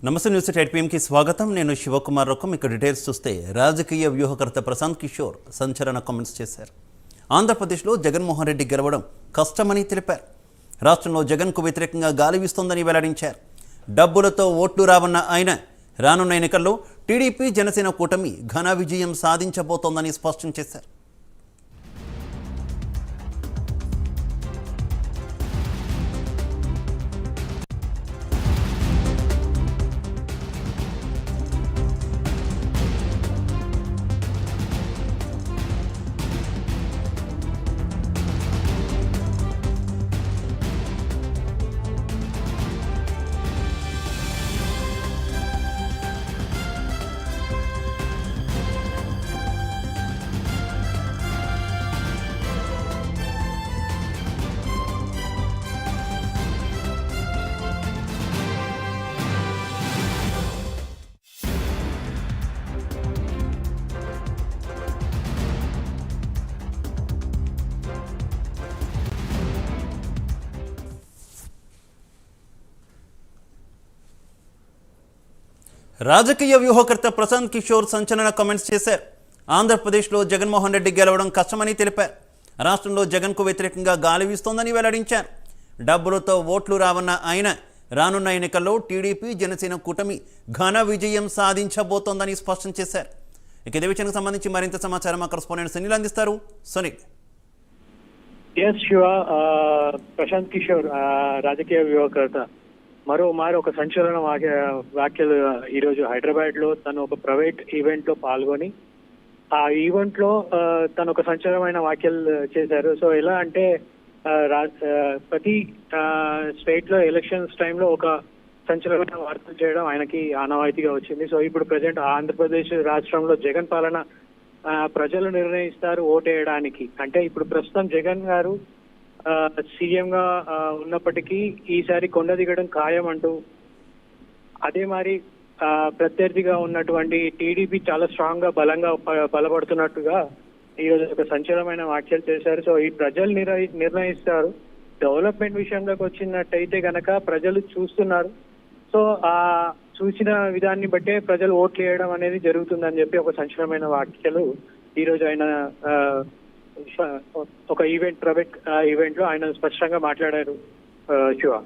నమస్తే news at పిఎంకి స్వాగతం. నేను శివకుమార్ రొక్కం. ఇక డీటెయిల్స్ చూస్తే రాజకీయ వ్యూహకర్త ప్రశాంత్ కిషోర్ సంచలన కామెంట్స్ చేశారు. ఆంధ్రప్రదేశ్లో జగన్మోహన్ రెడ్డి గెలవడం కష్టమని తెలిపారు. రాష్ట్రంలో జగన్కు వ్యతిరేకంగా గాలి వీస్తోందని వెల్లడించారు. డబ్బులతో ఓట్లు రావన్న ఆయన రానున్న ఎన్నికల్లో టీడీపీ జనసేన కూటమి ఘన విజయం సాధించబోతోందని స్పష్టం చేశారు. రాజకీయ వ్యూహకర్త ప్రశాంత్ కిషోర్ సంచలన కామెంట్స్ చేశారు. ఆంధ్రప్రదేశ్లో జగన్మోహన్ రెడ్డి గెలవడం కష్టమని తెలిపారు. రాష్ట్రంలో జగన్కు వ్యతిరేకంగా గాలి వీస్తోందని వెల్లడించారు. డబ్బులతో ఓట్లు రావన్న ఆయన రానున్న ఎన్నికల్లో టీడీపీ జనసేన కూటమి ఘన విజయం సాధించబోతోందని స్పష్టం చేశారు. ఇక ఇదే విషయానికి సంబంధించి మరింత సమాచారం మా కరెస్పాండెంట్ సునీల్ అందిస్తారు. సునీల్. శివ, ప్రశాంత్ కిషోర్ రాజకీయ వ్యూహకర్త మరో ఒక సంచలన వ్యాఖ్యలు ఈరోజు హైదరాబాద్ లో తను ఒక ప్రైవేట్ ఈవెంట్ లో పాల్గొని ఆ ఈవెంట్ లో తను ఒక సంచలనమైన వ్యాఖ్యలు చేశారు. సో ఎలా అంటే ప్రతి స్టేట్ లో ఎలక్షన్స్ టైంలో ఒక సంచలనమైన వార్తలు చేయడం ఆయనకి ఆనవాయితీగా వచ్చింది. సో ఇప్పుడు ప్రజెంట్ ఆంధ్రప్రదేశ్ రాష్ట్రంలో జగన్ పాలన ప్రజలు నిర్ణయిస్తారు ఓటేయడానికి. అంటే ఇప్పుడు ప్రస్తుతం జగన్ గారు సీఎం గా ఉన్నప్పటికీ ఈసారి కొండ దిగడం ఖాయం అంటూ, అదే మరి ప్రత్యర్థిగా ఉన్నటువంటి టీడీపీ చాలా స్ట్రాంగ్ గా బలపడుతున్నట్టుగా ఈరోజు ఒక సంచలనమైన వ్యాఖ్యలు చేశారు. సో ఈ ప్రజలు నిర్ణయిస్తారు. డెవలప్మెంట్ విషయంలోకి వచ్చినట్టయితే గనక ప్రజలు చూస్తున్నారు. సో ఆ చూసిన విధాన్ని బట్టే ప్రజలు ఓట్లు వేయడం అనేది జరుగుతుందని చెప్పి ఒక సంచలనమైన వ్యాఖ్యలు ఈరోజు ఆయన ఒక ప్రైవేట్ ఈవెంట్ లో ఆయన స్పష్టంగా మాట్లాడారు. శివ,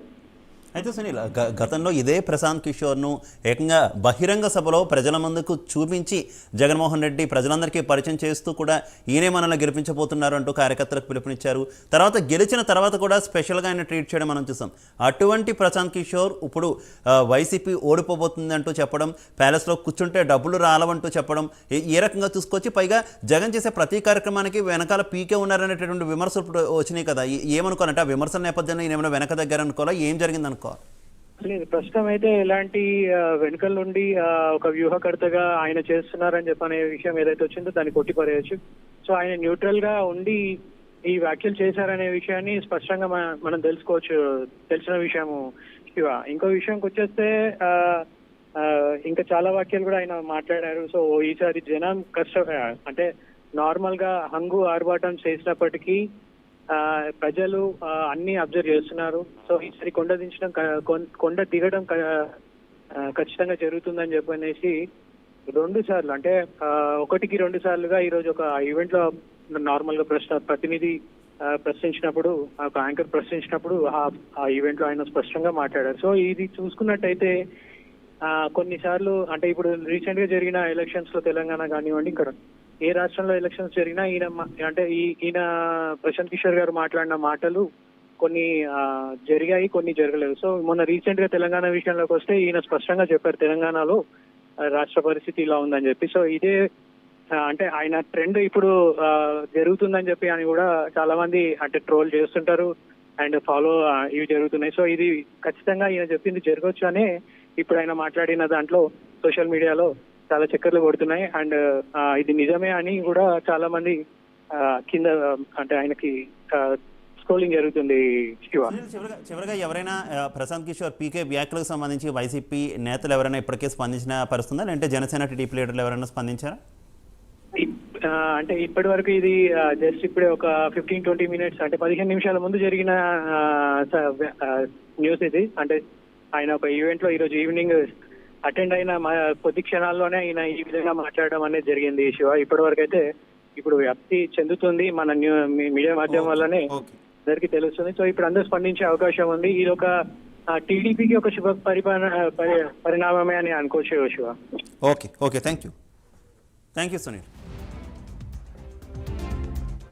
అయితే సునీల్, గతంలో ఇదే ప్రశాంత్ కిషోర్ను ఏకంగా బహిరంగ సభలో ప్రజల ముందుకు చూపించి జగన్మోహన్ రెడ్డి ప్రజలందరికీ పరిచయం చేస్తూ కూడా ఈయనే మనల్ని గెలిపించబోతున్నారు అంటూ కార్యకర్తలకు పిలుపునిచ్చారు. తర్వాత గెలిచిన తర్వాత కూడా స్పెషల్గా ఆయన ట్రీట్ చేయడం మనం చూసాం. అటువంటి ప్రశాంత్ కిషోర్ ఇప్పుడు వైసీపీ ఓడిపోబోతుంది అంటూ చెప్పడం, ప్యాలెస్లో కూర్చుంటే డబ్బులు రాలవంటూ చెప్పడం, ఏ రకంగా చూసుకోవచ్చు. పైగా జగన్ చేసే ప్రతి కార్యక్రమానికి వెనకాల పీకే ఉన్నారనేటటువంటి విమర్శలు వచ్చినాయి కదా. ఏమనుకోవాలంటే ఆ విమర్శల నేపథ్యంలో ఈయన ఏమైనా వెనక దగ్గర అనుకోవాలా, ఏం జరిగింది అనుకో? లేదు, ప్రస్తుతం అయితే ఎలాంటి వెనుకల నుండి ఒక వ్యూహకర్తగా ఆయన చేస్తున్నారని చెప్పనే విషయం ఏదైతే వచ్చిందో దాన్ని కొట్టిపరేయచ్చు. సో ఆయన న్యూట్రల్ గా ఉండి ఈ వ్యాఖ్యలు చేశారనే విషయాన్ని స్పష్టంగా మనం తెలిసిన విషయము. శివ, ఇంకో విషయంకి వచ్చేస్తే ఇంకా చాలా వ్యాఖ్యలు కూడా ఆయన మాట్లాడారు. సో ఈసారి జనం అంటే నార్మల్ గా హంగు ఆర్భాటం చేసినప్పటికీ ప్రజలు అన్ని అబ్జర్వ్ చేస్తున్నారు. సో ఈసారి కొండ దిగడం ఖచ్చితంగా జరుగుతుందని చెప్పనేసి 2 సార్లు, అంటే 1-2 సార్లుగా ఈరోజు ఒక ఈవెంట్ లో నార్మల్ గా ప్రతినిధి ప్రశ్నించినప్పుడు, ఒక యాంకర్ ప్రశ్నించినప్పుడు ఆ ఈవెంట్ లో ఆయన స్పష్టంగా మాట్లాడారు. సో ఇది చూసుకున్నట్టయితే కొన్నిసార్లు, అంటే ఇప్పుడు రీసెంట్ గా జరిగిన ఎలక్షన్స్ లో తెలంగాణ కానివ్వండి, ఇక్కడ ఏ రాష్ట్రంలో ఎలక్షన్స్ జరిగినా ఈయన ప్రశాంత్ కిషోర్ గారు మాట్లాడిన మాటలు కొన్ని జరిగాయి, కొన్ని జరగలేదు. సో మొన్న రీసెంట్ గా తెలంగాణ విషయంలోకి వస్తే ఈయన స్పష్టంగా చెప్పారు తెలంగాణలో రాష్ట్ర పరిస్థితి ఇలా ఉందని చెప్పి. సో ఇదే అంటే ఆయన ట్రెండ్ ఇప్పుడు జరుగుతుందని చెప్పి అని కూడా చాలా మంది అంటే ట్రోల్ చేస్తుంటారు అండ్ ఫాలో ఇవి జరుగుతున్నాయి. సో ఇది ఖచ్చితంగా ఈయన చెప్పింది జరగవచ్చు అనే ఇప్పుడు ఆయన మాట్లాడిన దాంట్లో సోషల్ మీడియాలో చాలా చక్కర్లు కొడుతున్నాయి. అండ్ ఇది నిజమే అని కూడా చాలా మంది కింద అంటే ఆయనకి స్క్రోలింగ్ జరుగుతుంది. చివరిగా ఎవరైనా ప్రశాంత్ కిషోర్ పీకే వ్యాఖ్యలకు సంబంధించి వైసీపీ నేతలు ఎవరైనా ఇప్పటికే స్పందించిన పరిస్థితుందా, లేదంటే జనసేన టీడీపీ లీడర్లు ఎవరైనా స్పందించారా? అంటే ఇప్పటి వరకు ఇది జస్ట్ ఇప్పుడే ఒక 15-20 మినిట్స్ అంటే 15 నిమిషాల ముందు జరిగిన న్యూస్ ఇది. అంటే ఆయన ఒక ఈవెంట్ లో ఈరోజు ఈవినింగ్ అటెండ్ అయిన కొద్ది క్షణాల్లోనే ఆయన ఈ విధంగా మాట్లాడడం అనేది జరిగింది శివ. ఇప్పటి వరకు అయితే ఇప్పుడు వ్యాప్తి చెందుతుంది మన మీడియా మాధ్యమం వల్లనే ఓకే. అందరికీ తెలుస్తుంది. సో ఇప్పుడు అందరూ స్పందించే అవకాశం ఉంది. ఇది ఒక టీడీపీకి ఒక శుభ పరిణామమే అని అనుకోవచ్చు Shiva. Okay thank you Sunil.